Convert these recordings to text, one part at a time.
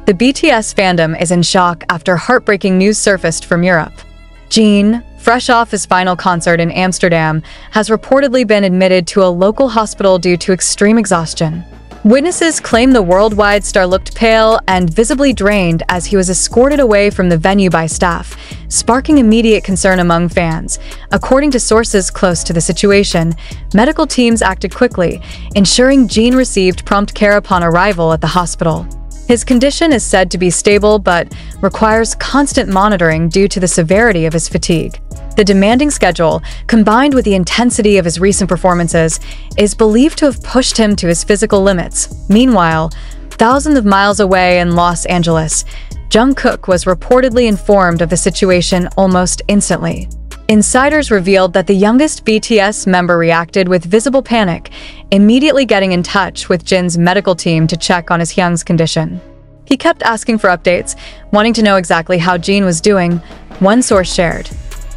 The BTS fandom is in shock after heartbreaking news surfaced from Europe. Jin, fresh off his final concert in Amsterdam, has reportedly been admitted to a local hospital due to extreme exhaustion. Witnesses claim the worldwide star looked pale and visibly drained as he was escorted away from the venue by staff, sparking immediate concern among fans. According to sources close to the situation, medical teams acted quickly, ensuring Jin received prompt care upon arrival at the hospital. His condition is said to be stable but requires constant monitoring due to the severity of his fatigue. The demanding schedule, combined with the intensity of his recent performances, is believed to have pushed him to his physical limits. Meanwhile, thousands of miles away in Los Angeles, Jungkook was reportedly informed of the situation almost instantly. Insiders revealed that the youngest BTS member reacted with visible panic, immediately getting in touch with Jin's medical team to check on his Hyung's condition. He kept asking for updates, wanting to know exactly how Jin was doing, one source shared.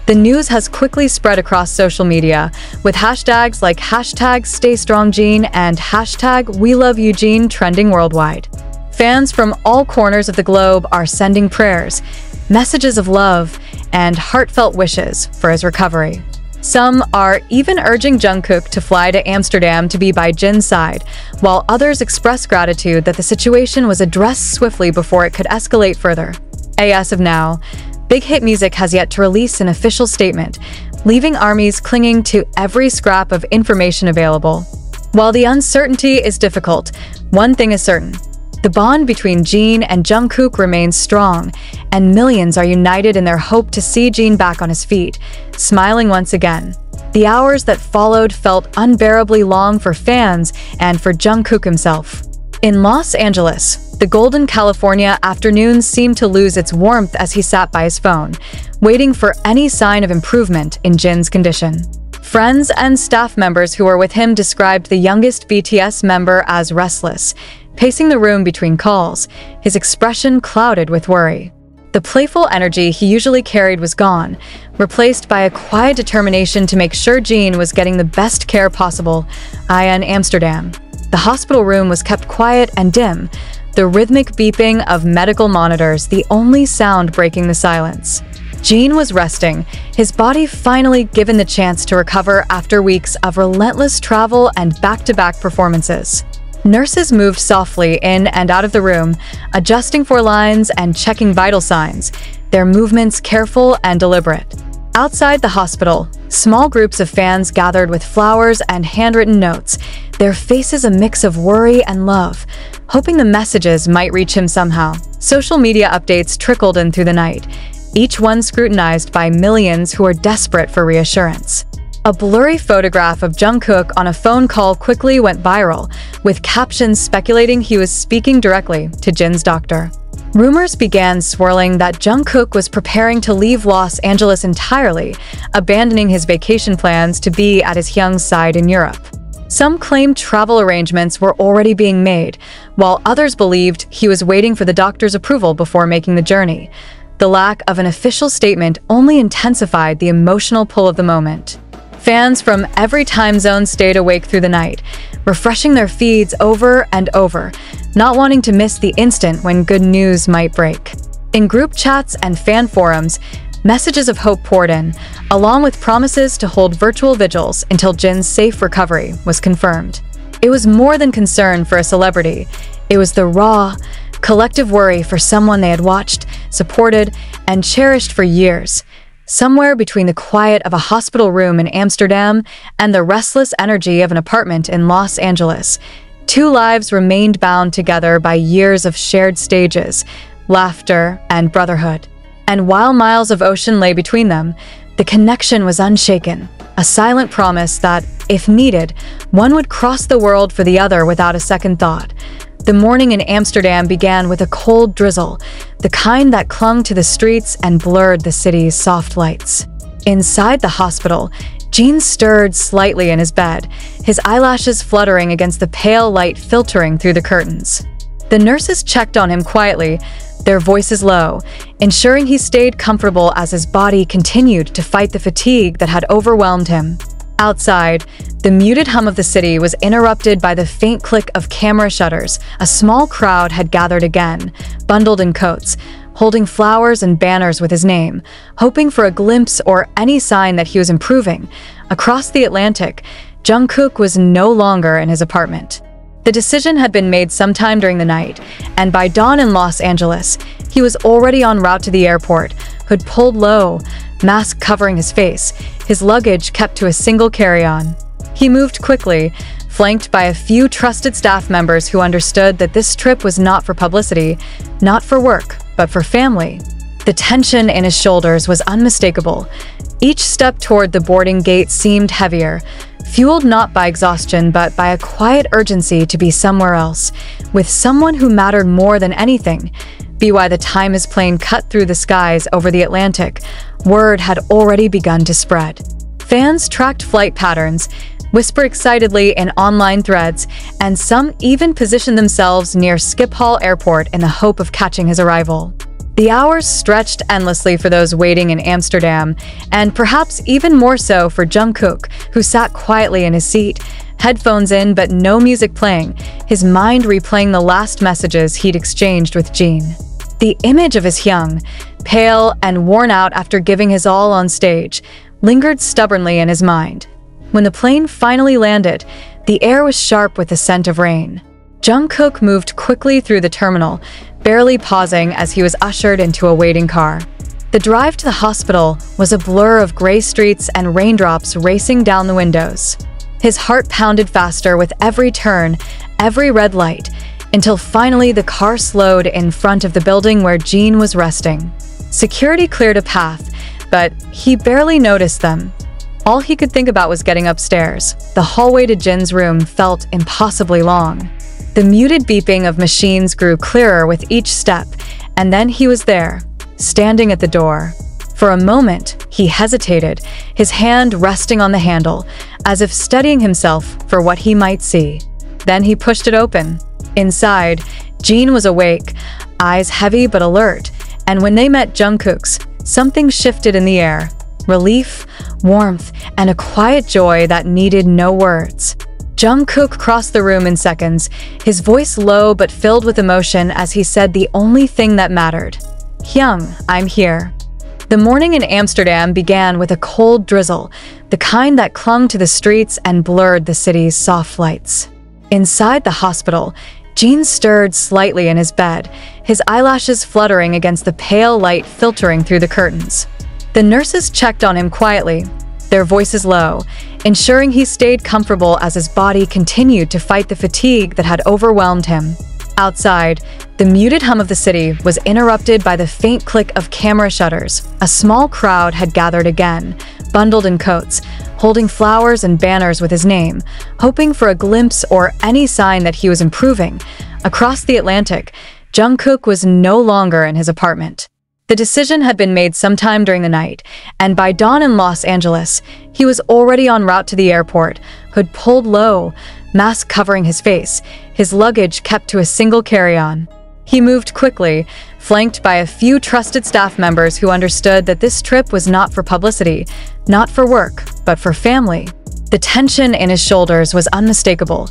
The news has quickly spread across social media, with hashtags like #StayStrongJin and #WeLoveEugene trending worldwide. Fans from all corners of the globe are sending prayers, messages of love, and heartfelt wishes for his recovery. Some are even urging Jungkook to fly to Amsterdam to be by Jin's side, while others express gratitude that the situation was addressed swiftly before it could escalate further. As of now, Big Hit Music has yet to release an official statement, leaving armies clinging to every scrap of information available. While the uncertainty is difficult, one thing is certain. The bond between Jin and Jungkook remains strong, and millions are united in their hope to see Jin back on his feet, smiling once again. The hours that followed felt unbearably long for fans and for Jungkook himself. In Los Angeles, the golden California afternoon seemed to lose its warmth as he sat by his phone, waiting for any sign of improvement in Jin's condition. Friends and staff members who were with him described the youngest BTS member as restless, pacing the room between calls, his expression clouded with worry. The playful energy he usually carried was gone, replaced by a quiet determination to make sure Jin was getting the best care possible. In Amsterdam, the hospital room was kept quiet and dim, the rhythmic beeping of medical monitors the only sound breaking the silence. Jin was resting, his body finally given the chance to recover after weeks of relentless travel and back-to-back performances. Nurses moved softly in and out of the room, adjusting for lines and checking vital signs, their movements careful and deliberate. Outside the hospital, small groups of fans gathered with flowers and handwritten notes, their faces a mix of worry and love, hoping the messages might reach him somehow. Social media updates trickled in through the night, each one scrutinized by millions who are desperate for reassurance. A blurry photograph of Jungkook on a phone call quickly went viral, with captions speculating he was speaking directly to Jin's doctor. Rumors began swirling that Jungkook was preparing to leave Los Angeles entirely, abandoning his vacation plans to be at his Hyung's side in Europe. Some claimed travel arrangements were already being made, while others believed he was waiting for the doctor's approval before making the journey. The lack of an official statement only intensified the emotional pull of the moment. Fans from every time zone stayed awake through the night, refreshing their feeds over and over, not wanting to miss the instant when good news might break. In group chats and fan forums, messages of hope poured in, along with promises to hold virtual vigils until Jin's safe recovery was confirmed. It was more than concern for a celebrity. It was the raw, collective worry for someone they had watched, supported, and cherished for years. Somewhere between the quiet of a hospital room in Amsterdam and the restless energy of an apartment in Los Angeles, two lives remained bound together by years of shared stages, laughter, and brotherhood. And while miles of ocean lay between them, the connection was unshaken, a silent promise that, if needed, one would cross the world for the other without a second thought. The morning in Amsterdam began with a cold drizzle, the kind that clung to the streets and blurred the city's soft lights. Inside the hospital, Jin stirred slightly in his bed, his eyelashes fluttering against the pale light filtering through the curtains. The nurses checked on him quietly, their voices low, ensuring he stayed comfortable as his body continued to fight the fatigue that had overwhelmed him. Outside, the muted hum of the city was interrupted by the faint click of camera shutters. A small crowd had gathered again, bundled in coats, holding flowers and banners with his name, hoping for a glimpse or any sign that he was improving. Across the Atlantic, Jungkook was no longer in his apartment. The decision had been made sometime during the night, and by dawn in Los Angeles, he was already en route to the airport, hood pulled low, mask covering his face, his luggage kept to a single carry-on. He moved quickly, flanked by a few trusted staff members who understood that this trip was not for publicity, not for work, but for family. The tension in his shoulders was unmistakable. Each step toward the boarding gate seemed heavier, fueled not by exhaustion but by a quiet urgency to be somewhere else, with someone who mattered more than anything. By the time his plane cut through the skies over the Atlantic, word had already begun to spread. Fans tracked flight patterns, whispered excitedly in online threads, and some even positioned themselves near Schiphol Airport in the hope of catching his arrival. The hours stretched endlessly for those waiting in Amsterdam, and perhaps even more so for Jungkook, who sat quietly in his seat, headphones in but no music playing, his mind replaying the last messages he'd exchanged with Jin. The image of his Hyung, pale and worn out after giving his all on stage, lingered stubbornly in his mind. When the plane finally landed, the air was sharp with the scent of rain. Jungkook moved quickly through the terminal, barely pausing as he was ushered into a waiting car. The drive to the hospital was a blur of gray streets and raindrops racing down the windows. His heart pounded faster with every turn, every red light, until finally the car slowed in front of the building where Jin was resting. Security cleared a path, but he barely noticed them. All he could think about was getting upstairs. The hallway to Jin's room felt impossibly long. The muted beeping of machines grew clearer with each step, and then he was there, standing at the door. For a moment, he hesitated, his hand resting on the handle, as if steadying himself for what he might see. Then he pushed it open. Inside, Jin was awake, eyes heavy but alert, and when they met Jungkook's, something shifted in the air. Relief, warmth, and a quiet joy that needed no words. Jungkook crossed the room in seconds, his voice low but filled with emotion as he said the only thing that mattered. "Hyung, I'm here." The morning in Amsterdam began with a cold drizzle, the kind that clung to the streets and blurred the city's soft lights. Inside the hospital, Jin stirred slightly in his bed, his eyelashes fluttering against the pale light filtering through the curtains. The nurses checked on him quietly, their voices low, ensuring he stayed comfortable as his body continued to fight the fatigue that had overwhelmed him. Outside, the muted hum of the city was interrupted by the faint click of camera shutters. A small crowd had gathered again, bundled in coats, holding flowers and banners with his name, hoping for a glimpse or any sign that he was improving. Across the Atlantic, Jungkook was no longer in his apartment. The decision had been made sometime during the night, and by dawn in Los Angeles, he was already en route to the airport, hood pulled low, mask covering his face, his luggage kept to a single carry-on. He moved quickly, flanked by a few trusted staff members who understood that this trip was not for publicity, not for work, but for family. The tension in his shoulders was unmistakable.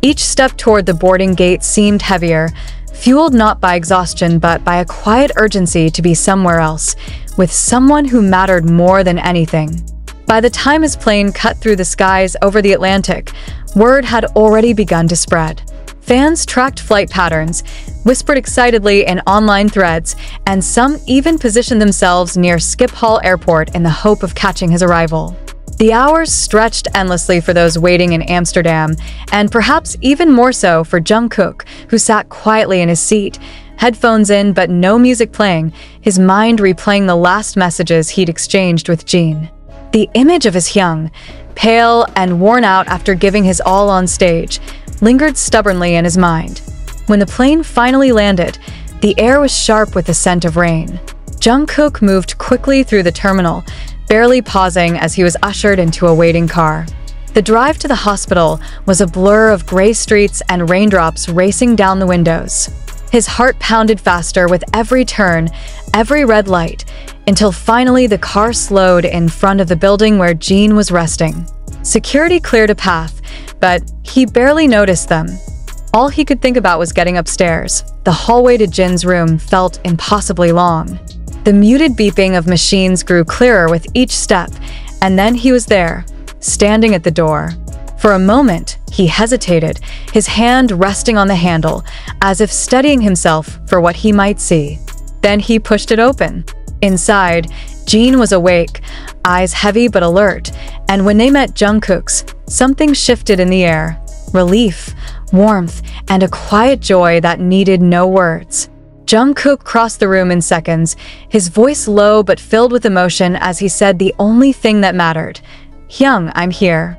Each step toward the boarding gate seemed heavier, fueled not by exhaustion but by a quiet urgency to be somewhere else, with someone who mattered more than anything. By the time his plane cut through the skies over the Atlantic, word had already begun to spread. Fans tracked flight patterns, whispered excitedly in online threads, and some even positioned themselves near Schiphol Airport in the hope of catching his arrival. The hours stretched endlessly for those waiting in Amsterdam, and perhaps even more so for Jungkook, who sat quietly in his seat, headphones in but no music playing, his mind replaying the last messages he'd exchanged with Jin. The image of his Hyung, pale and worn out after giving his all on stage, lingered stubbornly in his mind. When the plane finally landed, the air was sharp with the scent of rain. Jungkook moved quickly through the terminal, barely pausing as he was ushered into a waiting car. The drive to the hospital was a blur of gray streets and raindrops racing down the windows. His heart pounded faster with every turn, every red light, until finally the car slowed in front of the building where Jin was resting. Security cleared a path, but he barely noticed them. All he could think about was getting upstairs. The hallway to Jin's room felt impossibly long. The muted beeping of machines grew clearer with each step, and then he was there, standing at the door. For a moment, he hesitated, his hand resting on the handle, as if steadying himself for what he might see. Then he pushed it open. Inside, Jin was awake, eyes heavy but alert, and when they met Jungkook's, something shifted in the air. Relief, warmth, and a quiet joy that needed no words. Jungkook crossed the room in seconds, his voice low but filled with emotion as he said the only thing that mattered. "Hyung, I'm here."